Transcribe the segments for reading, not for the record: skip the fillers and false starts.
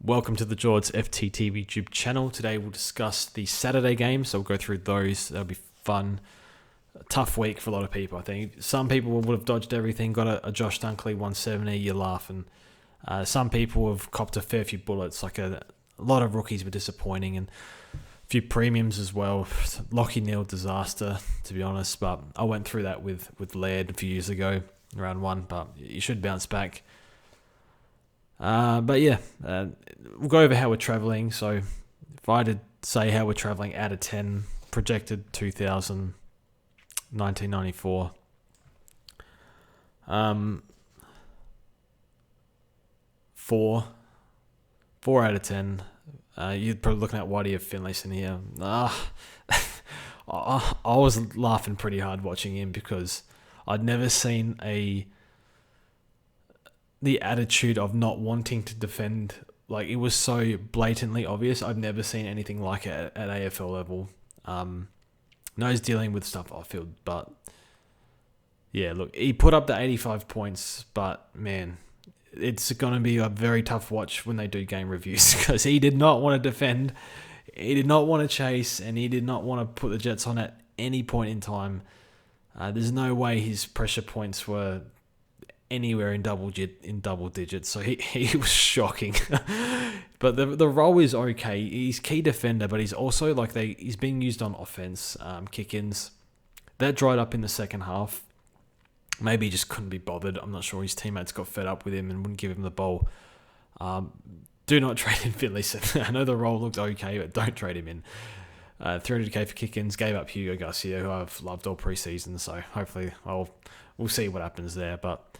Welcome to the George FTTV YouTube channel. Today we'll discuss the Saturday games, so we'll go through those. That'll be fun. A tough week for a lot of people, I think. Some people would have dodged everything, got a Josh Dunkley 170, you're laughing. Some people have copped a fair few bullets, like a lot of rookies were disappointing, and a few premiums as well. Lockie Neal disaster, to be honest, but I went through that with Laird a few years ago, round one, but you should bounce back. We'll go over how we're travelling. So if I had to say how we're travelling out of 10, projected 2000, 1994. 4 out of 10. You're probably looking at Whitey of Finlayson here. I was laughing pretty hard watching him because I'd never seen the attitude of not wanting to defend. Like, it was so blatantly obvious. I've never seen anything like it at AFL level. No, he's dealing with stuff off field, but yeah, look, he put up the 85 points, but man, it's going to be a very tough watch when they do game reviews because he did not want to defend, he did not want to chase, and he did not want to put the Jets on at any point in time. There's no way his pressure points were anywhere in double digits, so he was shocking. But the role is okay. He's key defender, but he's also he's being used on offense, kick-ins. That dried up in the second half. Maybe he just couldn't be bothered. I'm not sure. His teammates got fed up with him and wouldn't give him the ball. Do not trade in Finlayson. I know the role looked okay, but don't trade him in. 300k for kick-ins. Gave up Hugo Garcia, who I've loved all pre-season, so hopefully we'll see what happens there. But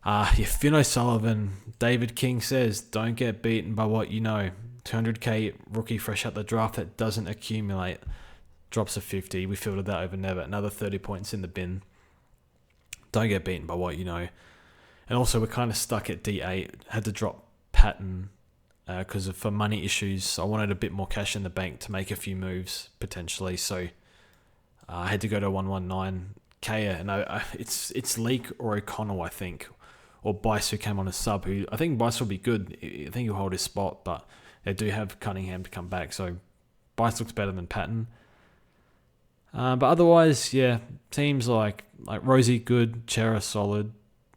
Finn O'Sullivan, David King says, don't get beaten by what you know. 200k rookie fresh out the draft that doesn't accumulate. Drops a 50. We fielded that over never. Another 30 points in the bin. Don't get beaten by what you know. And also, we're kind of stuck at D8. Had to drop Patton because for money issues. I wanted a bit more cash in the bank to make a few moves, potentially. So I had to go to 119. Kaya, and it's Leake or O'Connell, I think. Or Bice, who came on a sub, who I think Bice will be good. I think he'll hold his spot, but they do have Cunningham to come back, so Bice looks better than Patton. But otherwise, yeah, teams like Rosie good, Chera solid,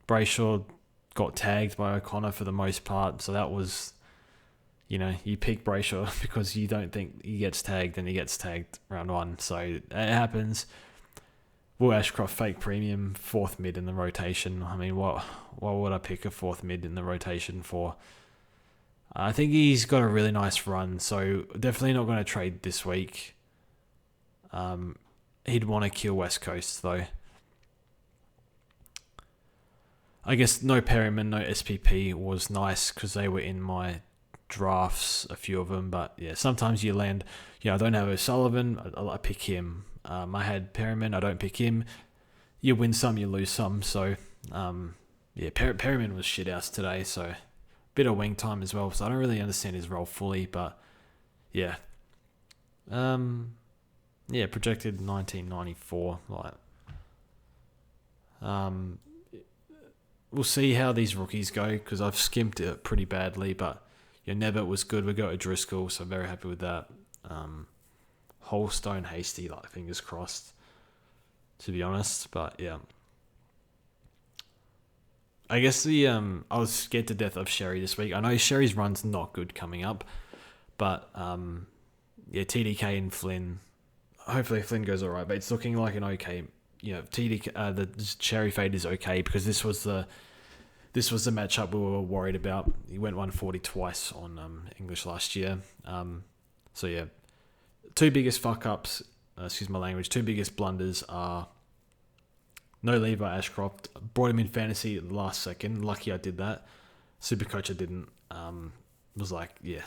Brayshaw got tagged by O'Connor for the most part, so that was, you pick Brayshaw because you don't think he gets tagged, and he gets tagged round one, so it happens. Will Ashcroft fake premium, fourth mid in the rotation. I mean, what would I pick a fourth mid in the rotation for? I think he's got a really nice run, so definitely not going to trade this week. He'd want to kill West Coast, though. I guess no Perryman, no SPP was nice because they were in my drafts, a few of them. But yeah, sometimes you land, I don't have O'Sullivan, I pick him. I had Perryman, I don't pick him. You win some, you lose some. So, Perryman was shit house today. So, bit of wing time as well. So, I don't really understand his role fully. But, yeah. Projected 1994. We'll see how these rookies go because I've skimped it pretty badly. But, Nevitt was good. We got O'Driscoll, so very happy with that. Holstone hasty, fingers crossed, to be honest. But yeah, I guess I was scared to death of Sherry this week. I know Sherry's run's not good coming up, but TDK and Flynn. Hopefully Flynn goes all right, but it's looking like an okay. TDK the Sherry fade is okay because this was the matchup we were worried about. He went 140 twice on English last year. So yeah. Two biggest fuck-ups, excuse my language, two biggest blunders are no Levi Ashcroft. Brought him in fantasy at the last second. Lucky I did that. SuperCoach I didn't. Was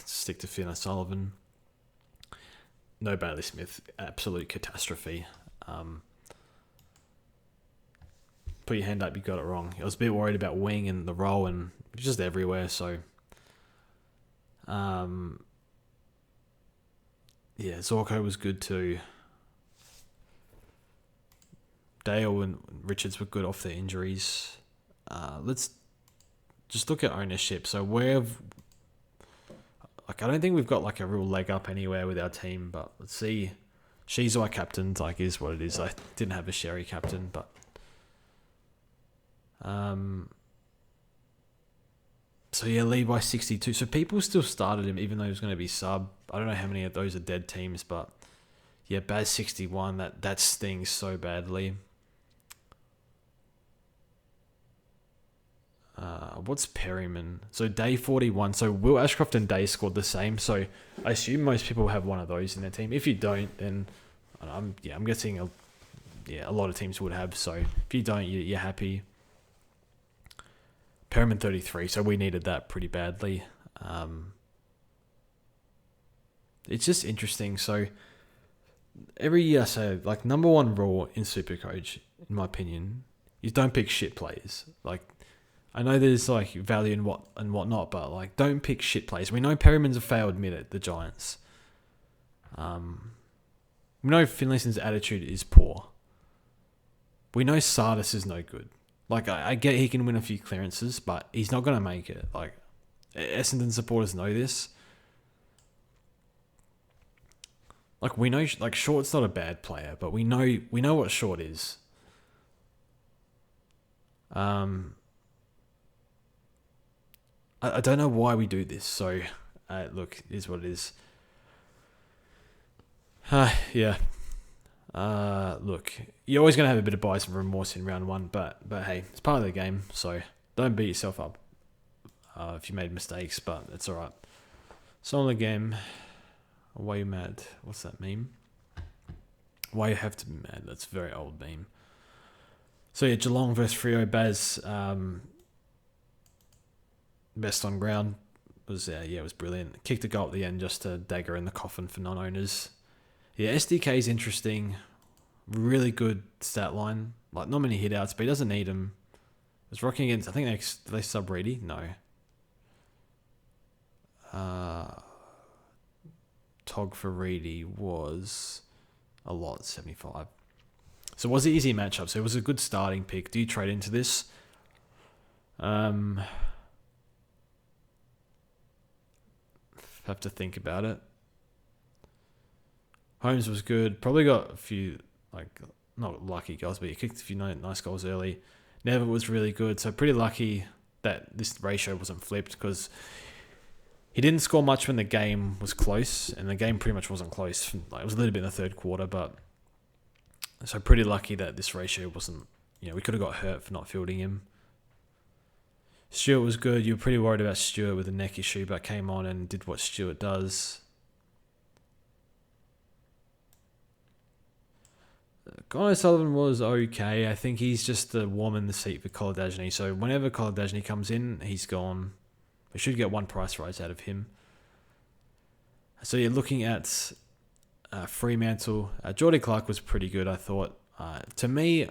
stick to Finn O'Sullivan. No Bailey Smith. Absolute catastrophe. Put your hand up, you got it wrong. I was a bit worried about wing and the role and just everywhere, so... Zorko was good too. Dale and Richards were good off their injuries. Let's just look at ownership. So like I don't think we've got like a real leg up anywhere with our team. But let's see. She's our captain. Like, is what it is. I didn't have a Sherry captain, but so yeah, lead by 62. So people still started him even though he was going to be sub. I don't know how many of those are dead teams, but yeah, Baz 61. That stings so badly. What's Perryman? So day 41. So Will Ashcroft and Day scored the same. So I assume most people have one of those in their team. If you don't, then I'm guessing a lot of teams would have. So if you don't, you're happy. Perryman 33. So we needed that pretty badly. It's just interesting. So every year I say, like, number one rule in SuperCoach, in my opinion, is don't pick shit players. Like, I know there's like value in whatnot, but like, don't pick shit players. We know Perryman's a failed mid at the Giants. We know Finlayson's attitude is poor. We know Sardis is no good. Like, I get he can win a few clearances, but he's not going to make it. Like, Essendon supporters know this. Like, we know, like, Short's not a bad player, but we know what Short is. I don't know why we do this. So, look, it is what it is. Yeah. Look, you're always going to have a bit of bias and remorse in round one, but hey, it's part of the game, so don't beat yourself up if you made mistakes, but it's alright. So on the game, why you mad? What's that meme? Why you have to be mad? That's a very old meme. So yeah, Geelong versus Freo. Baz, best on ground, was it was brilliant. Kicked a goal at the end just to dagger in the coffin for non-owners. Yeah, SDK is interesting. Really good stat line. Like, not many hit outs, but he doesn't need them. Was rocking against, I think they sub Reedy? No. Tog for Reedy was a lot, 75. So it was an easy matchup. So it was a good starting pick. Do you trade into this? Have to think about it. Holmes was good. Probably got a few, like, not lucky goals, but he kicked a few nice goals early. Never was really good. So pretty lucky that this ratio wasn't flipped, because he didn't score much when the game was close, and the game pretty much wasn't close. Like, it was a little bit in the third quarter, but so pretty lucky that this ratio wasn't, we could have got hurt for not fielding him. Stewart was good. You were pretty worried about Stewart with a neck issue, but came on and did what Stewart does. Guy Sullivan was okay. I think he's just the warm in the seat for Koladajny. So whenever Koladajny comes in, he's gone. We should get one price rise out of him. So you're looking at Fremantle. Geordie Clark was pretty good, I thought. To me,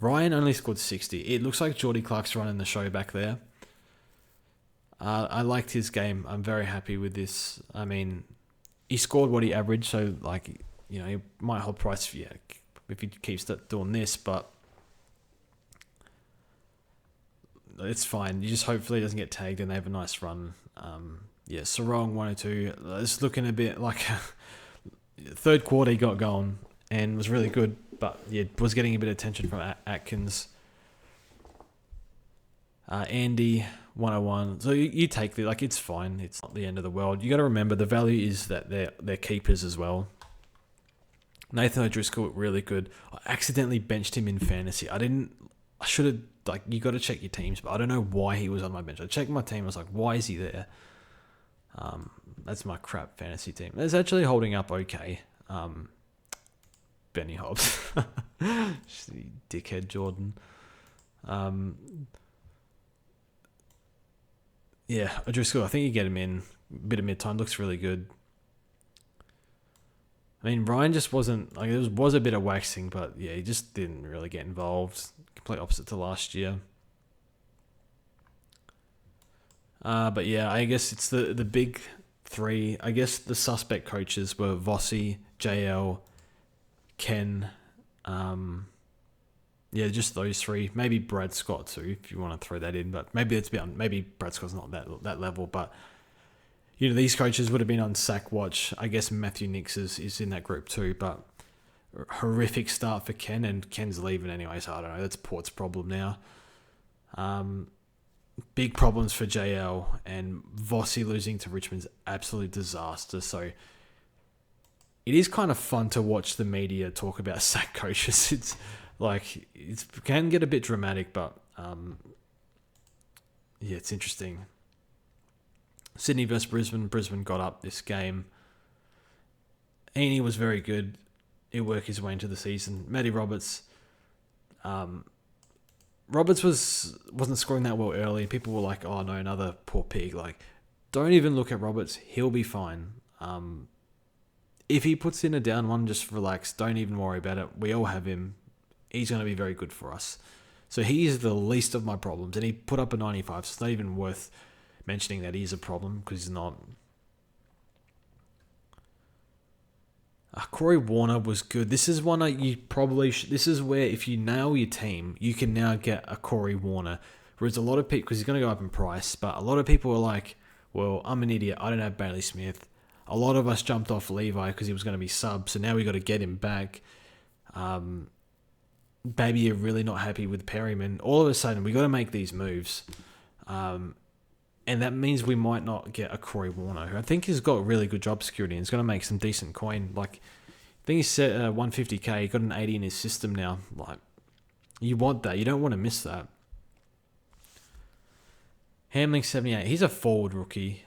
Ryan only scored 60. It looks like Geordie Clark's running the show back there. I liked his game. I'm very happy with this. I mean, he scored what he averaged, so like, he might hold price if he keeps doing this, but it's fine. You just hopefully he doesn't get tagged and they have a nice run. Sarong 102. It's looking a bit like third quarter he got going and was really good, but was getting a bit of attention from Atkins. Andy 101. So you take the, like, it's fine. It's not the end of the world. You got to remember the value is that they're keepers as well. Nathan O'Driscoll, really good. I accidentally benched him in fantasy. I should have, like, you got to check your teams, but I don't know why he was on my bench. I checked my team. I was like, why is he there? That's my crap fantasy team. It's actually holding up okay. Benny Hobbs. Dickhead Jordan. O'Driscoll, I think you get him in. Bit of mid-time. Looks really good. I mean, Ryan just wasn't, like, there was a bit of waxing, but he just didn't really get involved. Complete opposite to last year. But I guess it's the big three. I guess the suspect coaches were Vossi, JL, Ken. Just those three. Maybe Brad Scott too, if you want to throw that in. But maybe maybe Brad Scott's not that level. But these coaches would have been on sack watch. I guess Matthew Nicks is in that group too, but horrific start for Ken, and Ken's leaving anyway, so I don't know. That's Port's problem now. Big problems for JL, and Vossi losing to Richmond's absolute disaster. So it is kind of fun to watch the media talk about sack coaches. It's like, it can get a bit dramatic, but yeah, it's interesting. Sydney versus Brisbane. Brisbane got up this game. Heaney was very good. He worked his way into the season. Matty Roberts. Roberts wasn't scoring that well early. People were like, oh no, another poor pig. Like, don't even look at Roberts. He'll be fine. If he puts in a down one, just relax. Don't even worry about it. We all have him. He's going to be very good for us. So he is the least of my problems. And he put up a 95, so it's not even worth mentioning that he is a problem, because he's not. Corey Warner was good. This is one that you probably this is where, if you nail your team, you can now get a Corey Warner. Whereas a lot of people, because he's going to go up in price, but a lot of people are like, well, I'm an idiot. I don't have Bailey Smith. A lot of us jumped off Levi because he was going to be sub, so now we got to get him back. Maybe you're really not happy with Perryman. All of a sudden, we got to make these moves. And that means we might not get a Corey Warner, who I think has got really good job security and is going to make some decent coin. Like, I think he's set 150k. He got an 80 in his system now. Like, you want that. You don't want to miss that. Hamling 78. He's a forward rookie.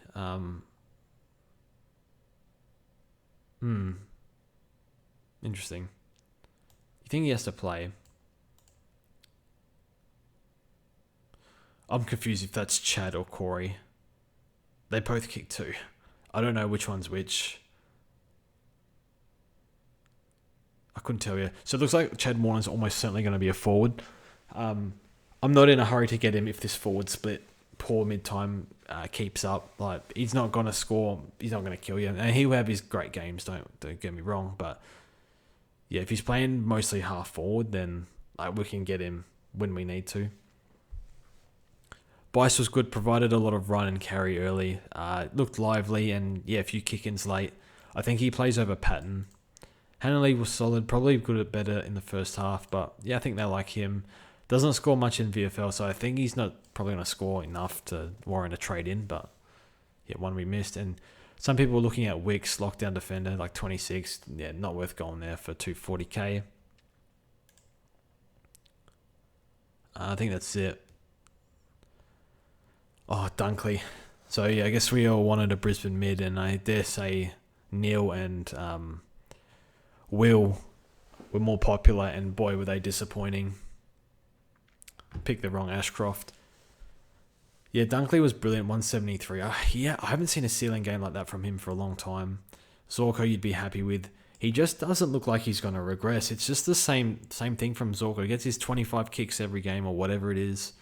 Interesting. You think he has to play? I'm confused if that's Chad or Corey. They both kick 2. I don't know which one's which. I couldn't tell you. So it looks like Chad Warner's almost certainly going to be a forward. I'm not in a hurry to get him if this forward split, poor mid-time, keeps up. Like, he's not going to score. He's not going to kill you. And he will have his great games, don't get me wrong. But yeah, if he's playing mostly half forward, then like, we can get him when we need to. Bice was good, provided a lot of run and carry early. Looked lively, and yeah, a few kick-ins late. I think he plays over Patton. Hanley was solid, probably good at better in the first half, but yeah, I think they like him. Doesn't score much in VFL, so I think he's not probably going to score enough to warrant a trade in, but yeah, one we missed. And some people were looking at Wicks, lockdown defender, like 26. Yeah, not worth going there for 240k. I think that's it. Oh, Dunkley. So yeah, I guess we all wanted a Brisbane mid, and I dare say Neil and Will were more popular, and boy, were they disappointing. Picked the wrong Ashcroft. Yeah, Dunkley was brilliant, 173. Yeah, I haven't seen a ceiling game like that from him for a long time. Zorko you'd be happy with. He just doesn't look like he's going to regress. It's just the same thing from Zorko. He gets his 25 kicks every game or whatever it is.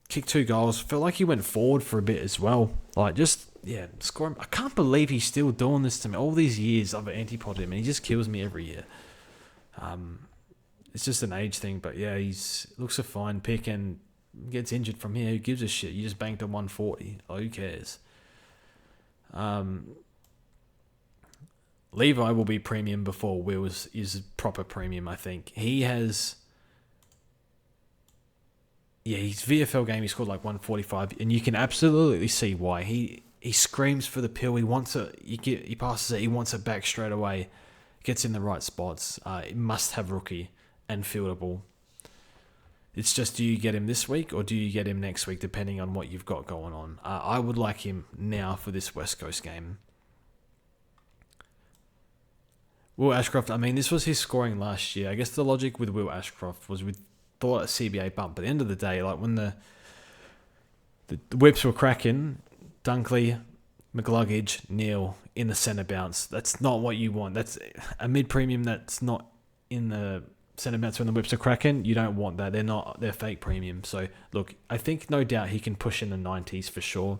Kicked 2 goals. Felt like he went forward for a bit as well. Like, just, yeah, scoring. I can't believe he's still doing this to me. All these years I've antipoded him, and he just kills me every year. It's just an age thing, but yeah, looks a fine pick and gets injured from here. Who gives a shit? You just banked a 140. Oh, who cares? Levi will be premium before Will is proper premium, I think. He has... Yeah, his VFL game, he scored like 145, and you can absolutely see why. He screams for the pill. He wants it. He passes it. He wants it back straight away. Gets in the right spots. Must have rookie and fieldable. It's just, do you get him this week or do you get him next week, depending on what you've got going on? I would like him now for this West Coast game. Will Ashcroft, I mean, this was his scoring last year. I guess the logic with Will Ashcroft was with thought a CBA bump. But at the end of the day, like when the whips were cracking, Dunkley, McLuggage, Neil in the centre bounce. That's not what you want. That's a mid-premium that's not in the centre bounce when the whips are cracking. You don't want that. They're fake premium. So, look, I think no doubt he can push in the 90s for sure.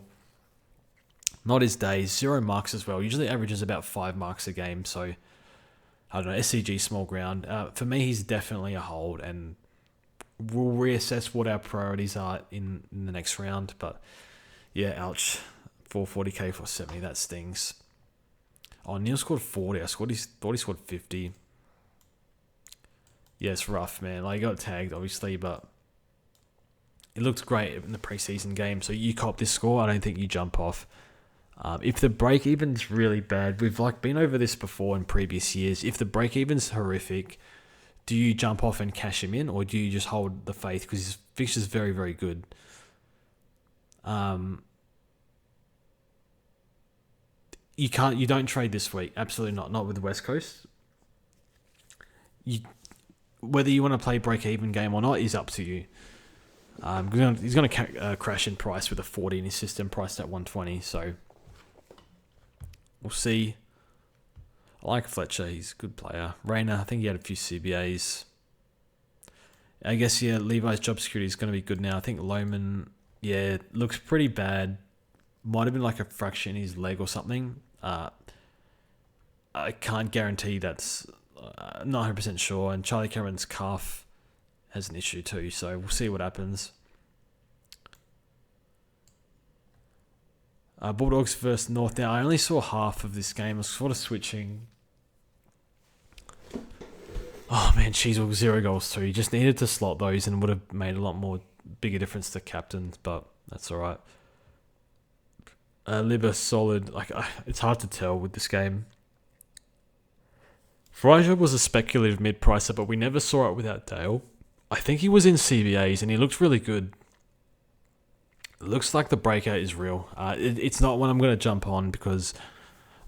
Not his days. 0 marks as well. Usually averages about 5 marks a game. So, I don't know, SCG small ground. For me, he's definitely a hold, and we'll reassess what our priorities are in the next round. But yeah, ouch. 440k for 70. That stings. Oh, Neil scored 40. Thought he scored 50. Yeah, it's rough, man. Like, he got tagged, obviously, but it looked great in the preseason game. So you cop this score, I don't think you jump off. If the break even's really bad, we've been over this before in previous years. If the break even's horrific, do you jump off and cash him in, or do you just hold the faith because his fixture's very, very good? You don't trade this week. Absolutely not. Not with the West Coast. Whether you want to play break-even game or not is up to you. He's going to crash in price with a 40 in his system, priced at 120. So we'll see. I like Fletcher. He's a good player. Rayner, I think he had a few CBAs. I guess, yeah, Levi's job security is going to be good now. I think Lohman, yeah, looks pretty bad. Might have been like a fracture in his leg or something. I can't guarantee that's... not 100% sure. And Charlie Cameron's calf has an issue too. So we'll see what happens. Bulldogs versus North. Now, I only saw half of this game. I was sort of switching. Oh, man, Sheasel 0 goals too. He just needed to slot those and would have made a lot more bigger difference to captains, but that's all right. Libba solid. It's hard to tell with this game. Fremantle was a speculative mid-pricer, but we never saw it without Dale. I think he was in CBAs and he looked really good. It looks like the breakout is real. It's not one I'm going to jump on because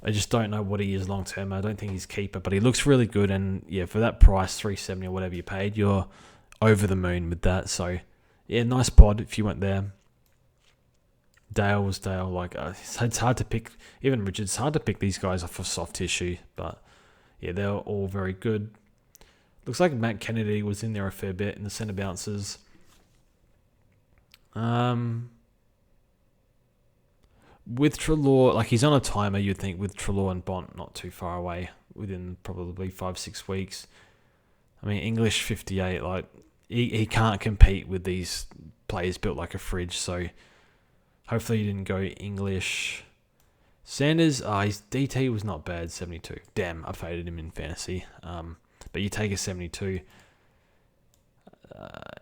I just don't know what he is long term. I don't think he's keeper, but he looks really good. And yeah, for that price, 370 or whatever you paid, you're over the moon with that. So yeah, nice pod if you went there. Dale was Dale. It's hard to pick. Even Richards, it's hard to pick these guys off of soft tissue, but yeah, they're all very good. Looks like Matt Kennedy was in there a fair bit in the centre bounces. With Treloar, he's on a timer, you'd think, with Treloar and Bont not too far away, within probably 5-6 weeks. I mean, English 58, he can't compete with these players built like a fridge, so hopefully he didn't go English. Sanders, his DT was not bad, 72. Damn, I faded him in fantasy. But you take a 72.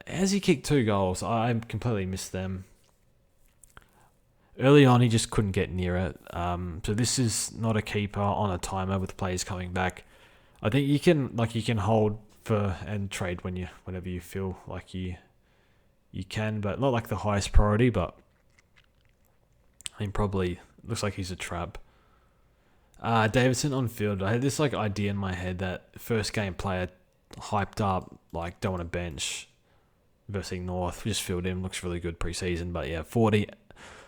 Has he kicked 2 goals? I completely missed them. Early on, he just couldn't get near it. So this is not a keeper on a timer with players coming back. I think you can hold for and trade whenever you feel like you can, but not like the highest priority. But I mean, probably looks like he's a trap. Davidson on field. I had this idea in my head that first game player hyped up, don't want to bench versus North. We just filled him. Looks really good preseason. But yeah,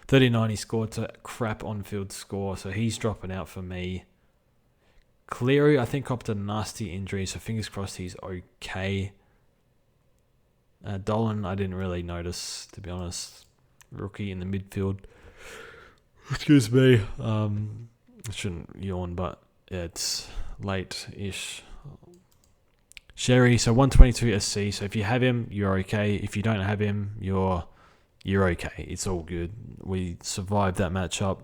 39 he scored to crap on-field score, so he's dropping out for me. Cleary, I think, copped a nasty injury, so fingers crossed he's okay. Dolan, I didn't really notice, to be honest. Rookie in the midfield. Excuse me. I shouldn't yawn, but yeah, it's late-ish. Sherry, so 122 SC, so if you have him, you're okay. If you don't have him, you're okay. It's all good. We survived that matchup.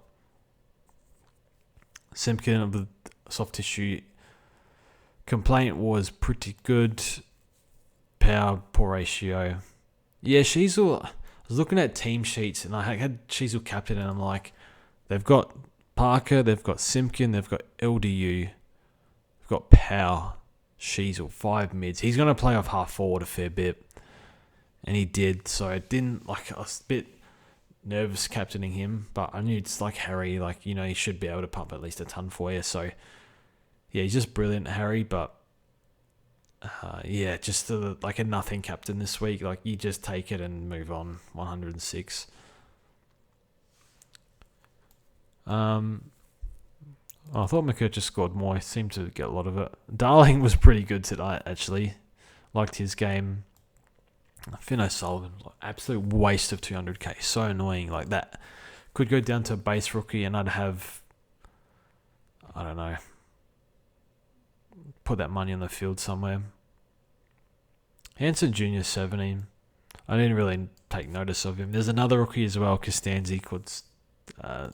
Simpkin of the soft tissue complaint was pretty good. Power, poor ratio. Yeah, Sheasel, I was looking at team sheets and I had Sheasel captain and I'm like, they've got Parker, they've got Simpkin, they've got LDU, they've got Power, Sheasel, 5 mids. He's going to play off half forward a fair bit. And he did, so I didn't, I was a bit nervous captaining him, but I knew it's like Harry, he should be able to pump at least a ton for you, so yeah, he's just brilliant, Harry, but just a nothing captain this week, you just take it and move on, 106. I thought McCurt just scored more, he seemed to get a lot of it. Darling was pretty good tonight, actually, liked his game. Finn O'Sullivan, absolute waste of 200k. So annoying. That could go down to a base rookie and I'd have, I don't know, put that money on the field somewhere. Hanson Jr. 17. I didn't really take notice of him. There's another rookie as well, Costanzi, called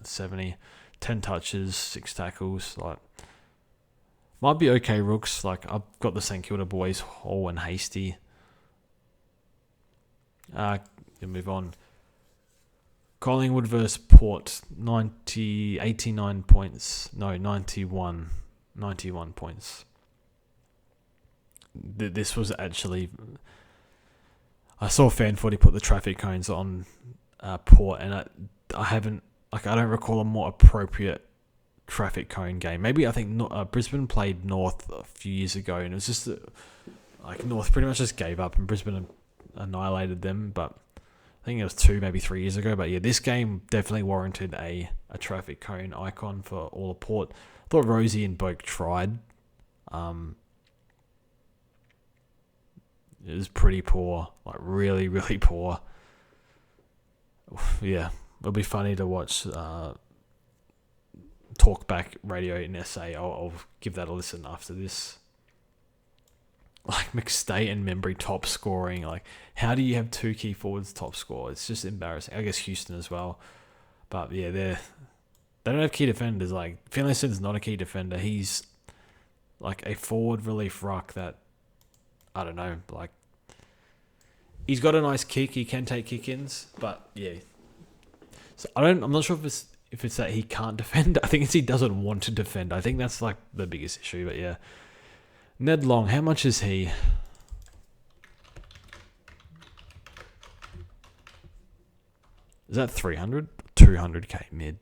70, 10 touches, 6 tackles. Like, might be okay rooks. Like, I've got the St Kilda boys, Hall and Hasty. We'll move on. Collingwood versus Port, 89 points. No, 91 points. This was actually... I saw Fan Footy put the traffic cones on Port, and I don't recall a more appropriate traffic cone game. Maybe I think Brisbane played North a few years ago, and it was just like North pretty much just gave up, and Brisbane annihilated them. But I think it was 2, maybe 3 years ago. But yeah, this game definitely warranted a traffic cone icon for all of Port. I thought Rosie and Boak tried. It was pretty poor, like really, really poor. Yeah, it'll be funny to watch Talkback Radio in SA. I'll give that a listen after this. Like McStay and Membry top scoring. Like, how do you have 2 key forwards top score? It's just embarrassing. I guess Houston as well. But yeah, they don't have key defenders. Like, Finlayson's not a key defender. He's like a forward relief ruck that, I don't know, like, he's got a nice kick. He can take kick-ins, but yeah. So I'm not sure if it's that he can't defend. I think it's he doesn't want to defend. I think that's like the biggest issue. But yeah, Ned Long, how much is he? Is that 300? 200k mid.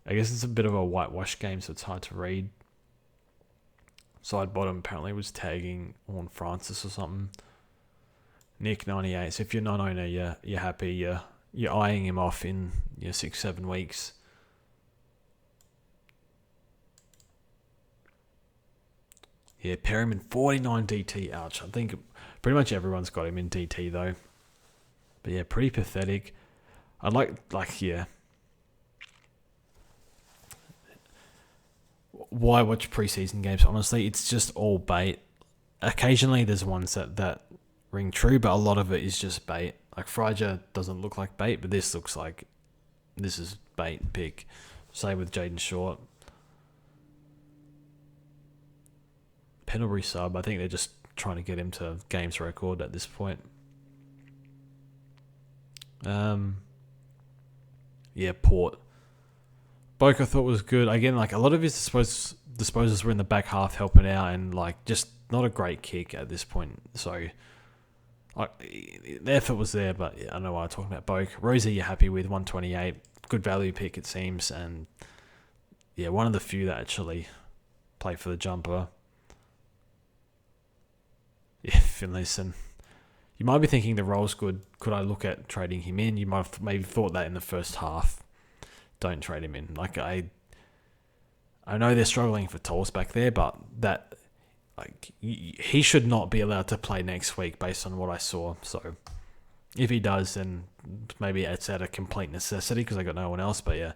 I guess it's a bit of a whitewash game, so it's hard to read. Side bottom apparently was tagging Orn Francis or something. Nick 98. So if you're not owner, you're happy. You're eyeing him off in 6-7 weeks. Yeah, Perryman 49 DT. Ouch. I think pretty much everyone's got him in DT though. But yeah, pretty pathetic. I'd like yeah. Why watch preseason games? Honestly, it's just all bait. Occasionally there's ones that ring true, but a lot of it is just bait. Like Fraser doesn't look like bait, but this looks like this is bait pick. Same with Jaden Short. Pendlebury sub, I think they're just trying to get him to games record at this point. Yeah, Port. Boak I thought was good. Again, like a lot of his disposals were in the back half helping out, and like just not a great kick at this point. So like the effort was there, but yeah, I don't know why I'm talking about Boak. Rosie, you're happy with 128. Good value pick it seems, and yeah, one of the few that actually play for the jumper. Yeah, Finlayson. You might be thinking the role's good. Could I look at trading him in? You might have maybe thought that in the first half. Don't trade him in. Like I know they're struggling for tolls back there, but that like he should not be allowed to play next week based on what I saw. So if he does, then maybe it's out of complete necessity because I got no one else. But yeah,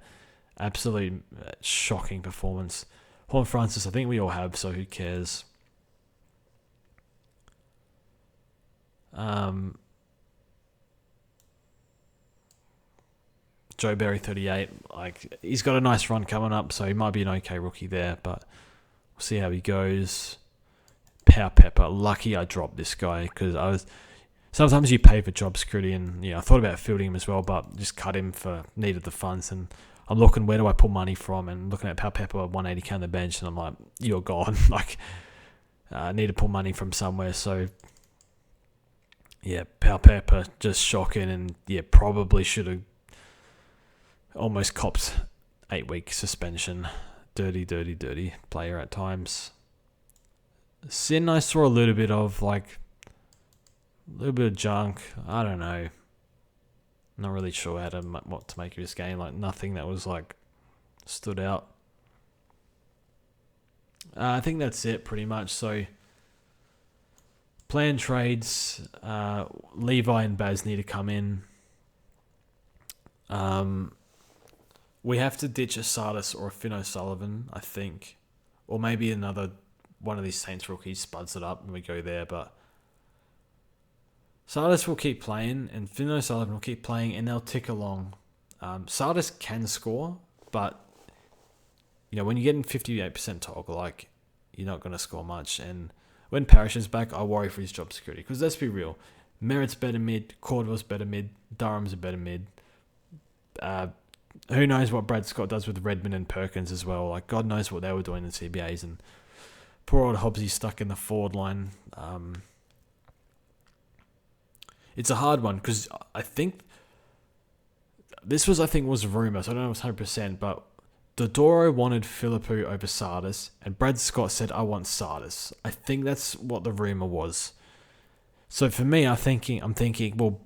absolute shocking performance. Horn Francis, I think we all have, so who cares? Joe Berry 38, like he's got a nice run coming up, so he might be an okay rookie there, but we'll see how he goes. Power Pepper, lucky I dropped this guy because sometimes you pay for job security, and I thought about fielding him as well, but just cut him for needed the funds, and I'm looking where do I pull money from, and looking at Power Pepper 180k on the bench, and I'm like, you're gone. Like I need to pull money from somewhere, so yeah, Power Pepper just shocking, and yeah, probably should have almost copped 8-week suspension. Dirty player at times. Sin I saw a little bit of junk. I don't know. Not really sure what to make of this game. Like nothing that was like stood out. I think that's it pretty much. So planned trades. Levi and Baz need to come in. We have to ditch a Sardis or a Finn O'Sullivan, I think. Or maybe another one of these Saints rookies spuds it up and we go there. But Sardis will keep playing, and Finn O'Sullivan will keep playing, and they'll tick along. Sardis can score, but when you're getting 58% tog, like, you're not going to score much. And when Parrish is back, I worry for his job security. Because let's be real, Merritt's better mid, Cordwell's better mid, Durham's a better mid. Who knows what Brad Scott does with Redmond and Perkins as well. Like, God knows what they were doing in CBAs. And poor old Hobbsy's stuck in the forward line. It's a hard one because I think this was rumour, so I don't know if it's 100%, but Dodoro wanted Philippou over Sardis, and Brad Scott said, I want Sardis. I think that's what the rumour was. So for me, I'm thinking, well,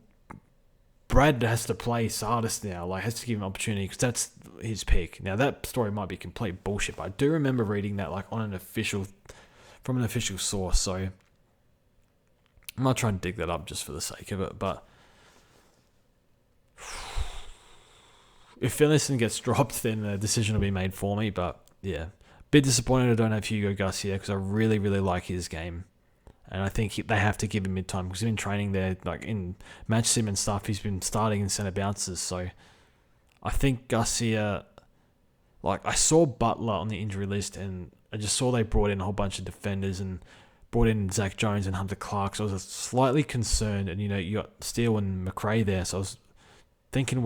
Brad has to play Sardis now, like, has to give him an opportunity because that's his pick. Now, that story might be complete bullshit, but I do remember reading that, like, from an official source, so I'm not trying to dig that up just for the sake of it, but if Finlayson gets dropped, then the decision will be made for me. But yeah, bit disappointed I don't have Hugo Garcia because I really, really like his game. And I think they have to give him mid-time because he's been training there, like in match sim and stuff. He's been starting in centre bounces. So I think Garcia, like, I saw Butler on the injury list and I just saw they brought in a whole bunch of defenders and brought in Zach Jones and Hunter Clark. So I was slightly concerned. And, you got Steele and McRae there. So I was thinking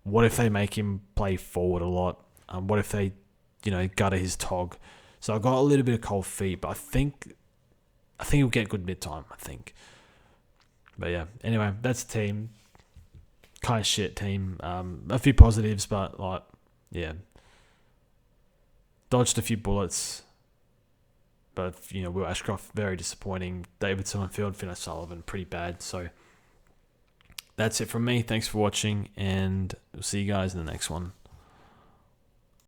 what if they make him play forward a lot? What if they, gutter his tog? So I got a little bit of cold feet, but I think he'll get good mid-time, I think. But yeah, anyway, that's the team. Kind of shit team. A few positives, but, like, yeah. Dodged a few bullets. But, Will Ashcroft, very disappointing. Davidson on field, Finn O'Sullivan, pretty bad. So that's it from me. Thanks for watching, and we'll see you guys in the next one.